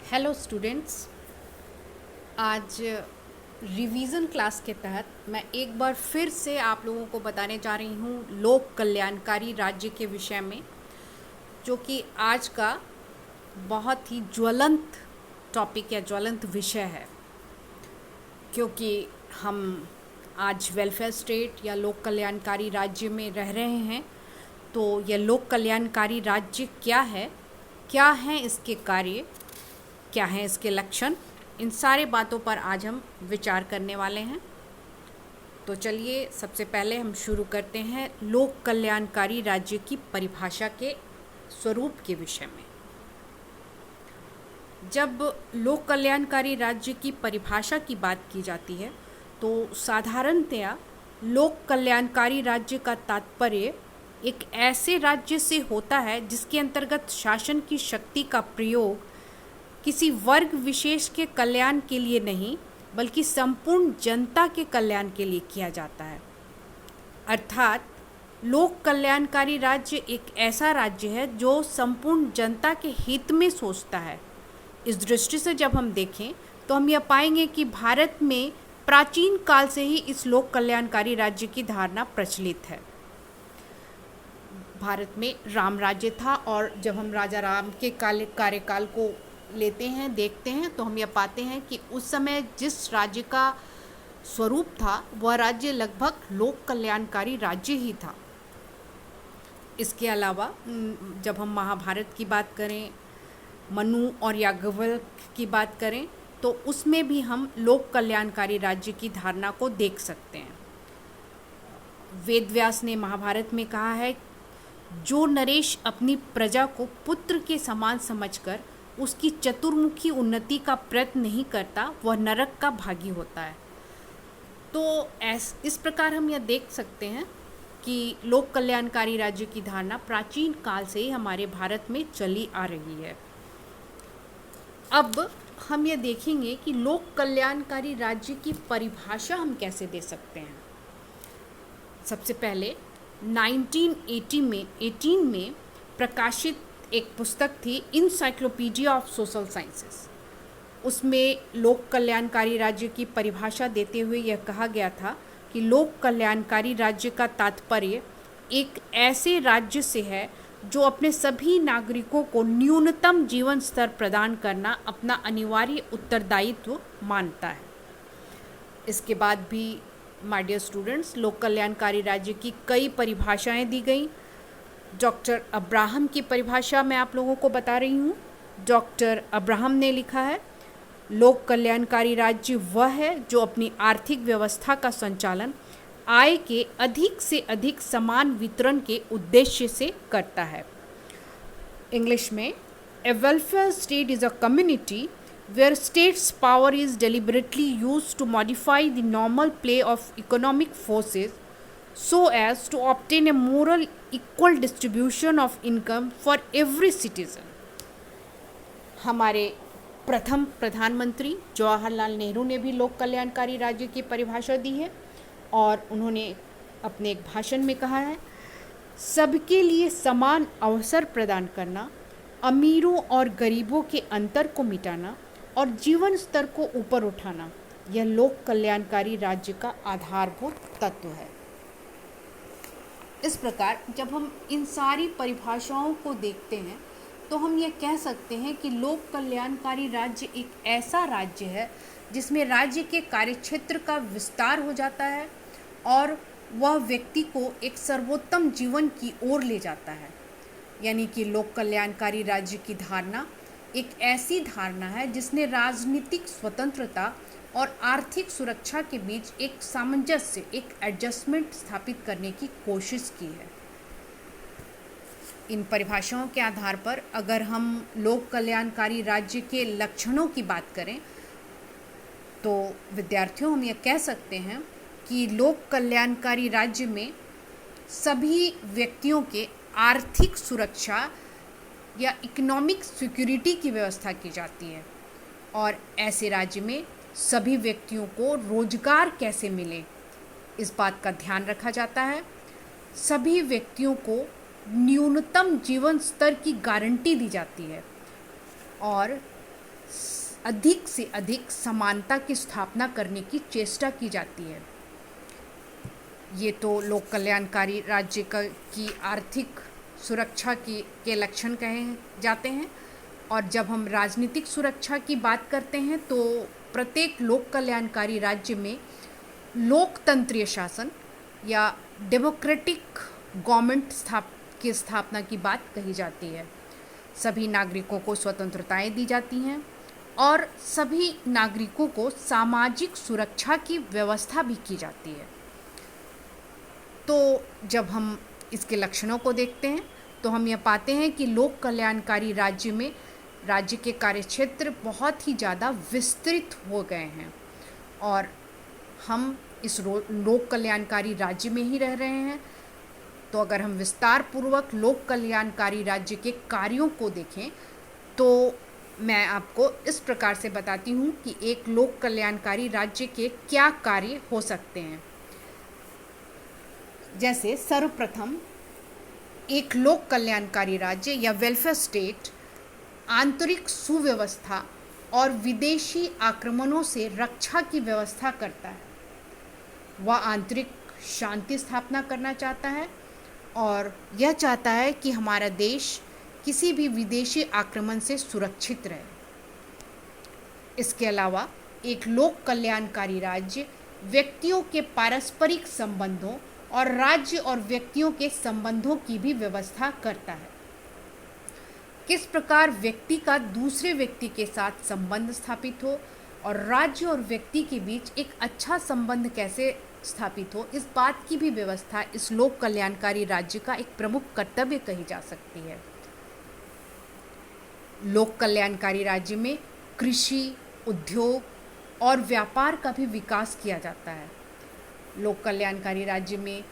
Hello students. आज revision class के तहत मैं एक बार फिर से आप लोगों को बताने जा रही हूँ लोक कल्याणकारी राज्य के विषय में, जो कि आज का बहुत ही ज्वलंत टॉपिक या ज्वलंत विषय है। क्योंकि हम आज वेलफेयर स्टेट या लोक कल्याणकारी राज्य में रह रहे हैं, तो यह लोक कल्याणकारी राज्य क्या है इसके कार्य, क्या हैं इसके लक्षण, इन सारे बातों पर आज हम विचार करने वाले हैं। तो चलिए सबसे पहले हम शुरू करते हैं लोक कल्याणकारी राज्य की परिभाषा के स्वरूप के विषय में। जब लोक कल्याणकारी राज्य की परिभाषा की बात की जाती है तो साधारणतया लोक कल्याणकारी राज्य का तात्पर्य एक ऐसे राज्य से होता है जिसके अंतर्गत शासन की शक्ति का प्रयोग किसी वर्ग विशेष के कल्याण के लिए नहीं बल्कि संपूर्ण जनता के कल्याण के लिए किया जाता है। अर्थात लोक कल्याणकारी राज्य एक ऐसा राज्य है जो संपूर्ण जनता के हित में सोचता है। इस दृष्टि से जब हम देखें तो हम यह पाएंगे कि भारत में प्राचीन काल से ही इस लोक कल्याणकारी राज्य की धारणा प्रचलित है। भारत में राम राज्य था और जब हम राजा राम के कार्यकाल को लेते हैं, देखते हैं, तो हम यह पाते हैं कि उस समय जिस राज्य का स्वरूप था वह राज्य लगभग लोक कल्याणकारी राज्य ही था। इसके अलावा जब हम महाभारत की बात करें, मनु और याज्ञवल्क्य की बात करें, तो उसमें भी हम लोक कल्याणकारी राज्य की धारणा को देख सकते हैं। वेदव्यास ने महाभारत में कहा है, जो नरेश अपनी प्रजा को पुत्र के समान समझकर उसकी चतुर्मुखी उन्नति का प्रयत्न नहीं करता वह नरक का भागी होता है। तो इस प्रकार हम यह देख सकते हैं कि लोक कल्याणकारी राज्य की धारणा प्राचीन काल से ही हमारे भारत में चली आ रही है। अब हम ये देखेंगे कि लोक कल्याणकारी राज्य की परिभाषा हम कैसे दे सकते हैं। सबसे पहले 1918 में प्रकाशित एक पुस्तक थी इनसाइक्लोपीडिया ऑफ सोशल साइंसेस। उसमें लोक कल्याणकारी राज्य की परिभाषा देते हुए यह कहा गया था कि लोक कल्याणकारी राज्य का तात्पर्य एक ऐसे राज्य से है जो अपने सभी नागरिकों को न्यूनतम जीवन स्तर प्रदान करना अपना अनिवार्य उत्तरदायित्व मानता है। इसके बाद भी माय डियर स्टूडेंट्स, लोक कल्याणकारी राज्य की कई परिभाषाएं दी गई। डॉक्टर अब्राहम की परिभाषा मैं आप लोगों को बता रही हूँ। डॉक्टर अब्राहम ने लिखा है, लोक कल्याणकारी राज्य वह है जो अपनी आर्थिक व्यवस्था का संचालन आय के अधिक से अधिक समान वितरण के उद्देश्य से करता है। इंग्लिश में, a welfare state is a community where state's power is deliberately used to modify the normal play of economic forces so as to obtain a moral equal distribution of income for every citizen. हमारे प्रथम प्रधानमंत्री जवाहरलाल नेहरू ने भी लोक कल्याणकारी राज्य की परिभाषा दी है और उन्होंने अपने एक भाषण में कहा है, सबके लिए समान अवसर प्रदान करना, अमीरों और गरीबों के अंतर को मिटाना और जीवन स्तर को ऊपर उठाना, यह लोक कल्याणकारी राज्य का आधारभूत तत्व है। इस प्रकार जब हम इन सारी परिभाषाओं को देखते हैं तो हम ये कह सकते हैं कि लोक कल्याणकारी राज्य एक ऐसा राज्य है जिसमें राज्य के कार्यक्षेत्र का विस्तार हो जाता है और वह व्यक्ति को एक सर्वोत्तम जीवन की ओर ले जाता है। यानी कि लोक कल्याणकारी राज्य की धारणा एक ऐसी धारणा है जिसने राजनीतिक स्वतंत्रता और आर्थिक सुरक्षा के बीच एक सामंजस्य, एक एडजस्टमेंट स्थापित करने की कोशिश की है। इन परिभाषाओं के आधार पर अगर हम लोक कल्याणकारी राज्य के लक्षणों की बात करें तो विद्यार्थियों, हम ये कह सकते हैं कि लोक कल्याणकारी राज्य में सभी व्यक्तियों के आर्थिक सुरक्षा या इकोनॉमिक सिक्योरिटी की व्यवस्था की जाती है और ऐसे राज्य में सभी व्यक्तियों को रोजगार कैसे मिले इस बात का ध्यान रखा जाता है। सभी व्यक्तियों को न्यूनतम जीवन स्तर की गारंटी दी जाती है और अधिक से अधिक समानता की स्थापना करने की चेष्टा की जाती है। ये तो लोक कल्याणकारी राज्य की आर्थिक सुरक्षा के लक्षण कहे जाते हैं। और जब हम राजनीतिक सुरक्षा की बात करते हैं तो प्रत्येक लोक कल्याणकारी राज्य में लोकतंत्रीय शासन या डेमोक्रेटिक गवर्नमेंट की स्थापना की बात कही जाती है। सभी नागरिकों को स्वतंत्रताएं दी जाती हैं और सभी नागरिकों को सामाजिक सुरक्षा की व्यवस्था भी की जाती है। तो जब हम इसके लक्षणों को देखते हैं तो हम यह पाते हैं कि लोक कल्याणकारी राज्य में राज्य के कार्यक्षेत्र बहुत ही ज़्यादा विस्तृत हो गए हैं और हम इस लोक कल्याणकारी राज्य में ही रह रहे हैं। तो अगर हम विस्तार पूर्वक लोक कल्याणकारी राज्य के कार्यों को देखें तो मैं आपको इस प्रकार से बताती हूँ कि एक लोक कल्याणकारी राज्य के क्या कार्य हो सकते हैं। जैसे सर्वप्रथम एक लोक कल्याणकारी राज्य या वेलफेयर स्टेट आंतरिक सुव्यवस्था और विदेशी आक्रमणों से रक्षा की व्यवस्था करता है। वह आंतरिक शांति स्थापना करना चाहता है और यह चाहता है कि हमारा देश किसी भी विदेशी आक्रमण से सुरक्षित रहे। इसके अलावा एक लोक कल्याणकारी राज्य व्यक्तियों के पारस्परिक संबंधों और राज्य और व्यक्तियों के संबंधों की भी व्यवस्था करता है। किस प्रकार व्यक्ति का दूसरे व्यक्ति के साथ संबंध स्थापित हो और राज्य और व्यक्ति के बीच एक अच्छा संबंध कैसे स्थापित हो, इस बात की भी व्यवस्था इस लोक कल्याणकारी राज्य का एक प्रमुख कर्तव्य कही जा सकती है। लोक कल्याणकारी राज्य में कृषि, उद्योग और व्यापार का भी विकास किया जाता है। लोक कल्याणकारी राज्य में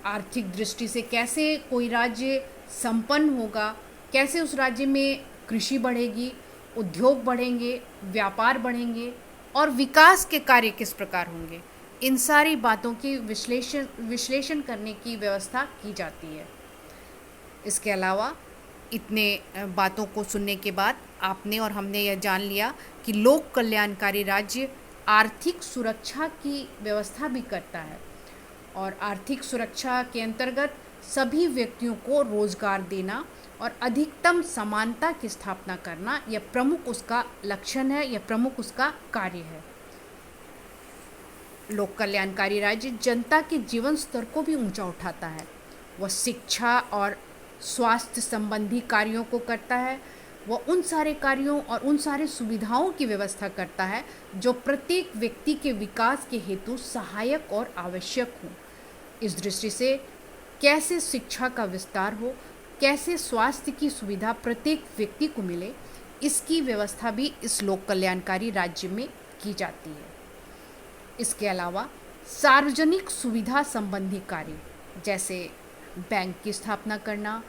आर्थिक दृष्टि से कैसे कोई राज्य संपन्न होगा, कैसे उस राज्य में कृषि बढ़ेगी, उद्योग बढ़ेंगे, व्यापार बढ़ेंगे और विकास के कार्य किस प्रकार होंगे, इन सारी बातों की विश्लेषण करने की व्यवस्था की जाती है। इसके अलावा इतने बातों को सुनने के बाद आपने और हमने यह जान लिया कि लोक कल्याणकारी राज्य आर्थिक सुरक्षा की व्यवस्था भी करता है और आर्थिक सुरक्षा के अंतर्गत सभी व्यक्तियों को रोजगार देना और अधिकतम समानता की स्थापना करना यह प्रमुख उसका लक्षण है, यह प्रमुख उसका कार्य है। लोक कल्याणकारी राज्य जनता के जीवन स्तर को भी ऊंचा उठाता है। वह शिक्षा और स्वास्थ्य संबंधी कार्यों को करता है। वह उन सारे कार्यों और उन सारे सुविधाओं की व्यवस्था करता है जो प्रत्येक व्यक्ति के विकास के हेतु सहायक और आवश्यक हो। इस दृष्टि से कैसे शिक्षा का विस्तार हो, कैसे स्वास्थ्य की सुविधा प्रत्येक व्यक्ति को मिले, इसकी व्यवस्था भी इस लोक कल्याणकारी राज्य में की जाती है। इसके अलावा सार्वजनिक सुविधा संबंधी कार्य जैसे बैंक की स्थापना करना,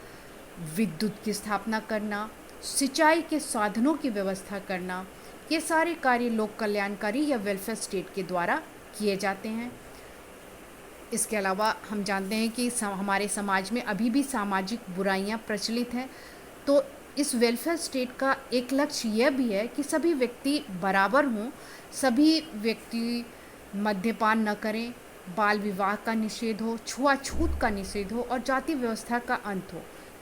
विद्युत की स्थापना करना, सिंचाई के साधनों की व्यवस्था करना, ये सारे कार्य लोक कल्याणकारी या वेलफेयर स्टेट के द्वारा किए जाते हैं। इसके अलावा हम जानते हैं कि हमारे समाज में अभी भी सामाजिक बुराइयां प्रचलित हैं, तो इस वेलफेयर स्टेट का एक लक्ष्य यह भी है कि सभी व्यक्ति बराबर हों, सभी व्यक्ति मद्यपान न करें, बाल विवाह का निषेध हो, छुआछूत का निषेध हो और जाति व्यवस्था का अंत हो।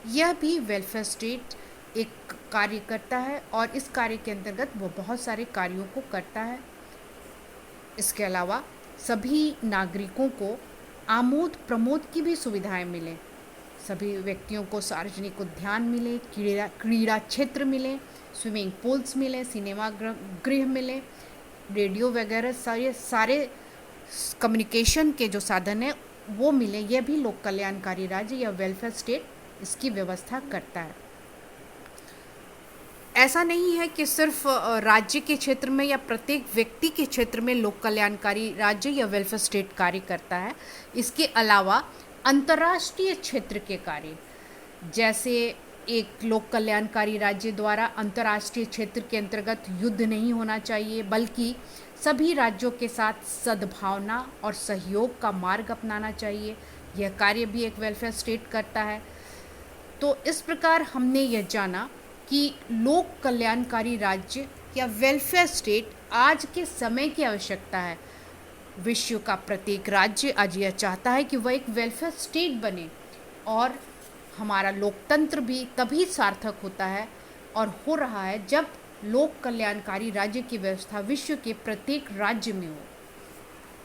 यह भी वेलफेयर स्टेट एक कार्य करता है और इस कार्य के अंतर्गत वो बहुत सारे कार्यों को करता है। इसके अलावा सभी नागरिकों को आमोद प्रमोद की भी सुविधाएं मिलें, सभी व्यक्तियों को सार्वजनिक उद्यान मिले, क्रीड़ा क्षेत्र मिले, स्विमिंग पूल्स मिले, सिनेमा गृह मिले, रेडियो वगैरह सारे कम्युनिकेशन के जो साधन हैं वो मिले। यह भी लोक कल्याणकारी राज्य या वेलफेयर स्टेट इसकी व्यवस्था करता है। ऐसा नहीं है कि सिर्फ राज्य के क्षेत्र में या प्रत्येक व्यक्ति के क्षेत्र में लोक कल्याणकारी राज्य या वेलफेयर स्टेट कार्य करता है। इसके अलावा अंतर्राष्ट्रीय क्षेत्र के कार्य, जैसे एक लोक कल्याणकारी राज्य द्वारा अंतर्राष्ट्रीय क्षेत्र के अंतर्गत युद्ध नहीं होना चाहिए, बल्कि सभी राज्यों के साथ सद्भावना और सहयोग का मार्ग अपनाना चाहिए। यह कार्य भी एक वेलफेयर स्टेट करता है। तो इस प्रकार हमने यह जाना कि लोक कल्याणकारी राज्य या वेलफेयर स्टेट आज के समय की आवश्यकता है। विश्व का प्रत्येक राज्य आज यह चाहता है कि वह एक वेलफेयर स्टेट बने, और हमारा लोकतंत्र भी तभी सार्थक होता है और हो रहा है जब लोक कल्याणकारी राज्य की व्यवस्था विश्व के प्रत्येक राज्य में हो।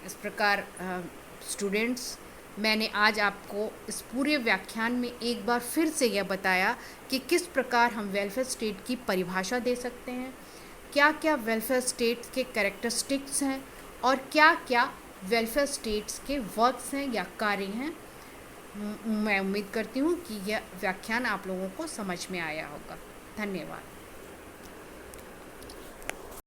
इस प्रकार स्टूडेंट्स, मैंने आज आपको इस पूरे व्याख्यान में एक बार फिर से यह बताया कि किस प्रकार हम वेलफेयर स्टेट की परिभाषा दे सकते हैं, क्या क्या वेलफेयर स्टेट्स के कैरेक्टरिस्टिक्स हैं और क्या क्या वेलफेयर स्टेट्स के वर्क्स हैं या कार्य हैं। मैं उम्मीद करती हूँ कि यह व्याख्यान आप लोगों को समझ में आया होगा। धन्यवाद।